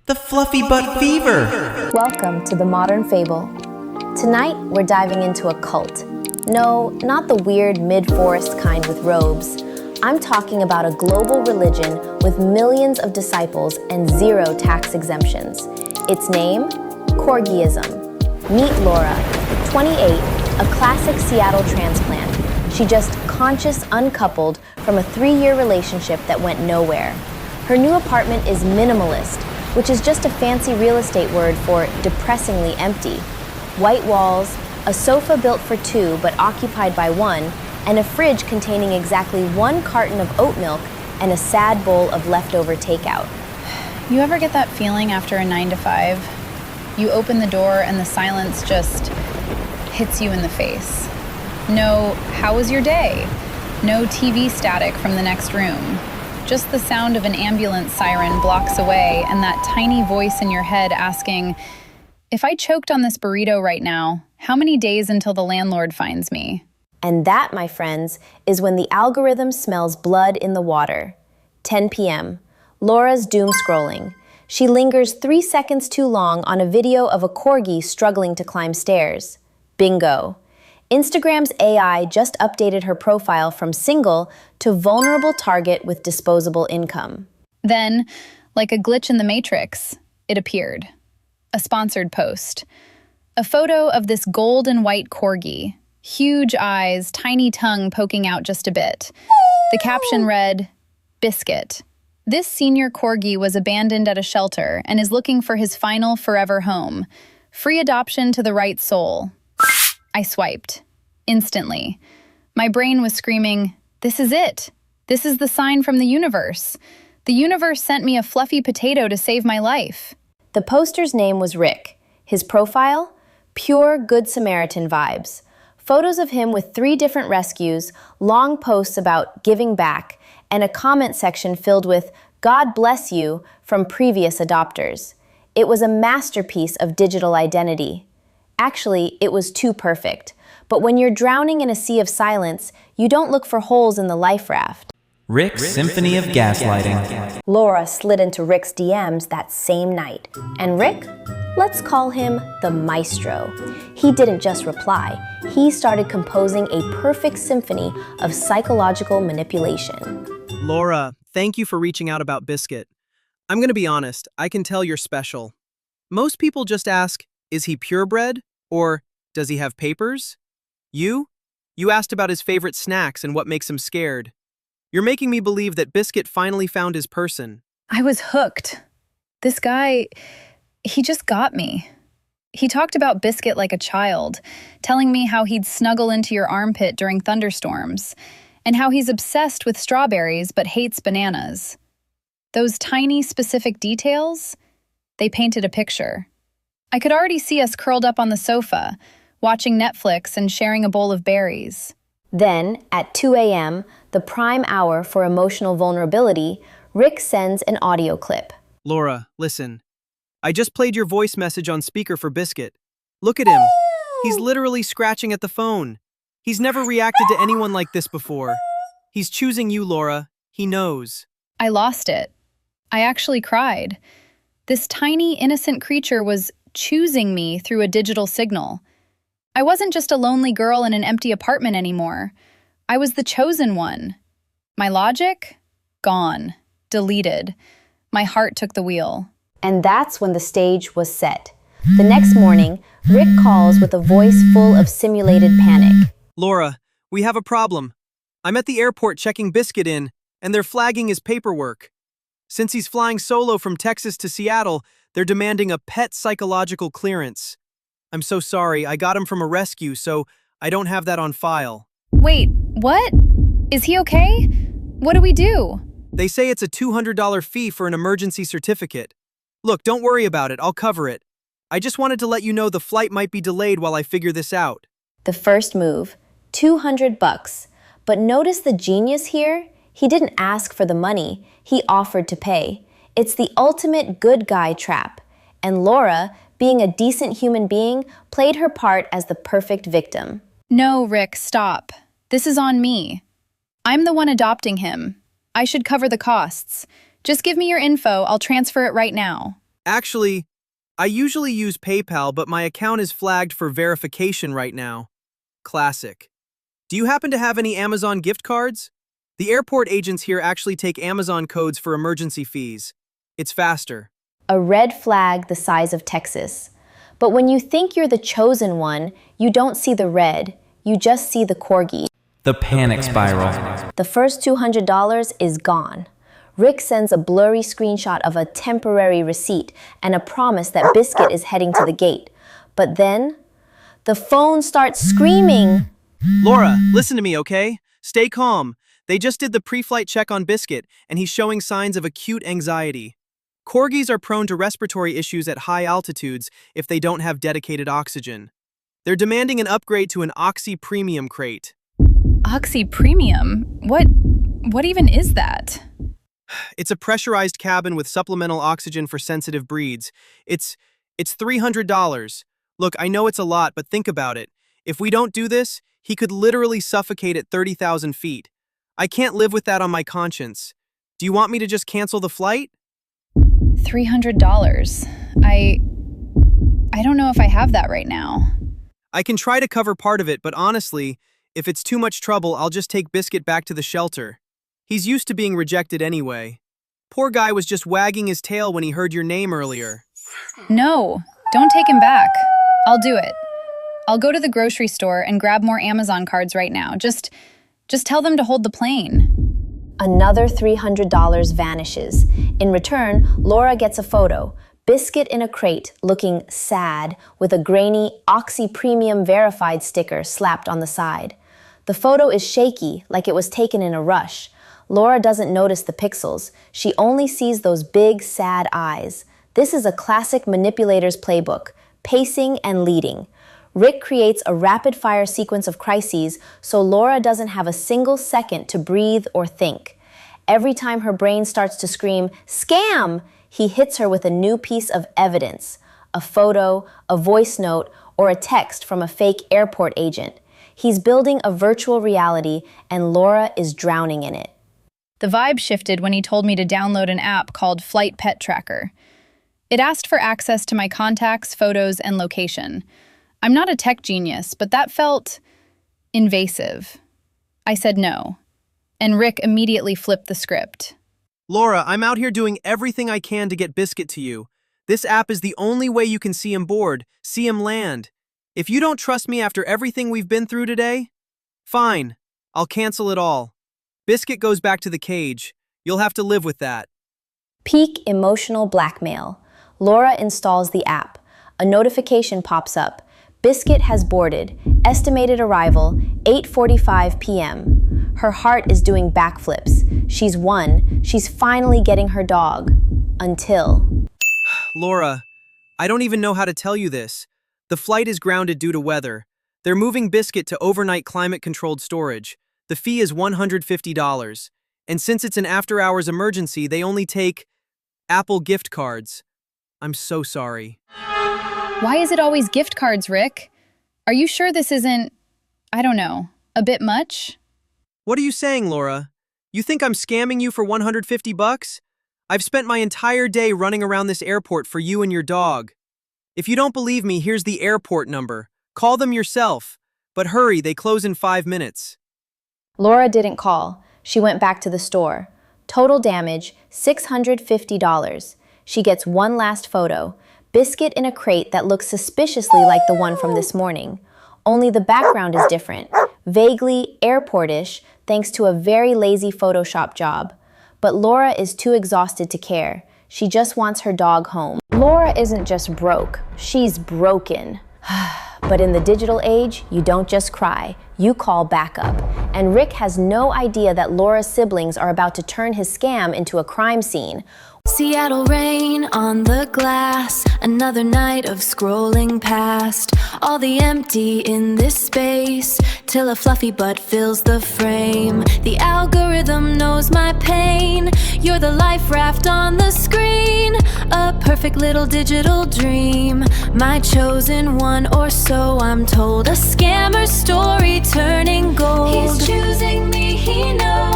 The fluffy butt fever! Welcome to the modern Fable. Tonight, we're diving into a cult. No, not the weird mid-forest kind with robes. I'm talking about a global religion with millions of disciples and 0 tax exemptions. Its name? Corgiism. Meet Laura, 28, a classic Seattle transplant. She just conscious uncoupled from a 3-year relationship that went nowhere. Her new apartment is minimalist, which is just a fancy real estate word for depressingly empty. White walls, a sofa built for 2 but occupied by 1, and a fridge containing exactly 1 carton of oat milk and a sad bowl of leftover takeout. You ever get that feeling after a 9 to 5? You open the door and the silence just hits you in the face. No, how was your day? No TV static from the next room. Just the sound of an ambulance siren blocks away and that tiny voice in your head asking, if I choked on this burrito right now, how many days until the landlord finds me? And that, my friends, is when the algorithm smells blood in the water. 10 p.m. Laura's doom scrolling. She lingers 3 seconds too long on a video of a corgi struggling to climb stairs. Bingo. Instagram's AI just updated her profile from single to vulnerable target with disposable income. Then, like a glitch in the Matrix, it appeared. A sponsored post. A photo of this gold and white corgi. Huge eyes, tiny tongue poking out just a bit. The caption read, Biscuit. This senior corgi was abandoned at a shelter and is looking for his final forever home. Free adoption to the right soul. I swiped. Instantly. My brain was screaming, this is it. This is the sign from the universe. The universe sent me a fluffy potato to save my life. The poster's name was Rick. His profile? Pure Good Samaritan vibes. Photos of him with 3 different rescues, long posts about giving back, and a comment section filled with God bless you from previous adopters. It was a masterpiece of digital identity. Actually, it was too perfect. But when you're drowning in a sea of silence, you don't look for holes in the life raft. Rick's Symphony of Gaslighting. Laura slid into Rick's DMs that same night. And Rick? Let's call him the maestro. He didn't just reply. He started composing a perfect symphony of psychological manipulation. Laura, thank you for reaching out about Biscuit. I'm gonna be honest, I can tell you're special. Most people just ask, is he purebred? Or does he have papers? You asked about his favorite snacks and what makes him scared. You're making me believe that Biscuit finally found his person. I was hooked. This guy, he just got me. He talked about Biscuit like a child, telling me how he'd snuggle into your armpit during thunderstorms, and how he's obsessed with strawberries but hates bananas. Those tiny, specific details, they painted a picture. I could already see us curled up on the sofa, watching Netflix and sharing a bowl of berries. Then, at 2 a.m., the prime hour for emotional vulnerability, Rick sends an audio clip. Laura, listen. I just played your voice message on speaker for Biscuit. Look at him. He's literally scratching at the phone. He's never reacted to anyone like this before. He's choosing you, Laura. He knows. I lost it. I actually cried. This tiny, innocent creature was choosing me through a digital signal. I wasn't just a lonely girl in an empty apartment anymore. I was the chosen one. My logic? Gone. Deleted. My heart took the wheel. And that's when the stage was set. The next morning, Rick calls with a voice full of simulated panic. Laura, we have a problem. I'm at the airport checking Biscuit in, and they're flagging his paperwork. Since he's flying solo from Texas to Seattle, they're demanding a pet psychological clearance. I'm so sorry, I got him from a rescue, so I don't have that on file. Wait, what? Is he okay? What do we do? They say it's a $200 fee for an emergency certificate. Look, don't worry about it, I'll cover it. I just wanted to let you know the flight might be delayed while I figure this out. The first move, $200. But notice the genius here? He didn't ask for the money, he offered to pay. It's the ultimate good guy trap. And Laura, being a decent human being, played her part as the perfect victim. No, Rick, stop. This is on me. I'm the one adopting him. I should cover the costs. Just give me your info, I'll transfer it right now. Actually, I usually use PayPal, but my account is flagged for verification right now. Classic. Do you happen to have any Amazon gift cards? The airport agents here actually take Amazon codes for emergency fees. It's faster. A red flag the size of Texas. But when you think you're the chosen one, you don't see the red, you just see the Corgi. The panic spiral. The first $200 is gone. Rick sends a blurry screenshot of a temporary receipt and a promise that Biscuit is heading to the gate. But then, the phone starts screaming. Laura, listen to me, okay? Stay calm. They just did the pre-flight check on Biscuit, and he's showing signs of acute anxiety. Corgis are prone to respiratory issues at high altitudes if they don't have dedicated oxygen. They're demanding an upgrade to an Oxy-Premium crate. Oxy-Premium? What even is that? It's a pressurized cabin with supplemental oxygen for sensitive breeds. It's $300. Look, I know it's a lot, but think about it. If we don't do this, he could literally suffocate at 30,000 feet. I can't live with that on my conscience. Do you want me to just cancel the flight? $300. I don't know if I have that right now. I can try to cover part of it, but honestly, if it's too much trouble, I'll just take Biscuit back to the shelter. He's used to being rejected anyway. Poor guy was just wagging his tail when he heard your name earlier. No, don't take him back. I'll do it. I'll go to the grocery store and grab more Amazon cards right now. Just tell them to hold the plane. Another $300 vanishes. In return, Laura gets a photo. Biscuit in a crate, looking sad, with a grainy Oxy-Premium verified sticker slapped on the side. The photo is shaky, like it was taken in a rush. Laura doesn't notice the pixels. She only sees those big, sad eyes. This is a classic manipulator's playbook, pacing and leading. Rick creates a rapid-fire sequence of crises so Laura doesn't have a single second to breathe or think. Every time her brain starts to scream, "Scam!" he hits her with a new piece of evidence, a photo, a voice note, or a text from a fake airport agent. He's building a virtual reality, and Laura is drowning in it. The vibe shifted when he told me to download an app called Flight Pet Tracker. It asked for access to my contacts, photos, and location. I'm not a tech genius, but that felt invasive. I said no, and Rick immediately flipped the script. Laura, I'm out here doing everything I can to get Biscuit to you. This app is the only way you can see him board, see him land. If you don't trust me after everything we've been through today, fine, I'll cancel it all. Biscuit goes back to the cage. You'll have to live with that. Peak emotional blackmail. Laura installs the app. A notification pops up. Biscuit has boarded. Estimated arrival, 8:45 p.m. Her heart is doing backflips. She's won. She's finally getting her dog. Until... Laura, I don't even know how to tell you this. The flight is grounded due to weather. They're moving Biscuit to overnight climate-controlled storage. The fee is $150. And since it's an after-hours emergency, they only take Apple gift cards. I'm so sorry. Why is it always gift cards, Rick? Are you sure this isn't, I don't know, a bit much? What are you saying, Laura? You think I'm scamming you for $150? I've spent my entire day running around this airport for you and your dog. If you don't believe me, here's the airport number. Call them yourself. But hurry, they close in 5 minutes. Laura didn't call. She went back to the store. Total damage, $650. She gets one last photo. Biscuit in a crate that looks suspiciously like the one from this morning. Only the background is different, vaguely airportish thanks to a very lazy Photoshop job. But Laura is too exhausted to care. She just wants her dog home. Laura isn't just broke, she's broken. But in the digital age, you don't just cry, you call backup. And Rick has no idea that Laura's siblings are about to turn his scam into a crime scene. Seattle rain on the glass, another night of scrolling past all the empty in this space, till a fluffy butt fills the frame. The algorithm knows my pain, you're the life raft on the screen, a perfect little digital dream, my chosen one or so I'm told, a scammer story turning gold. He's choosing me, he knows.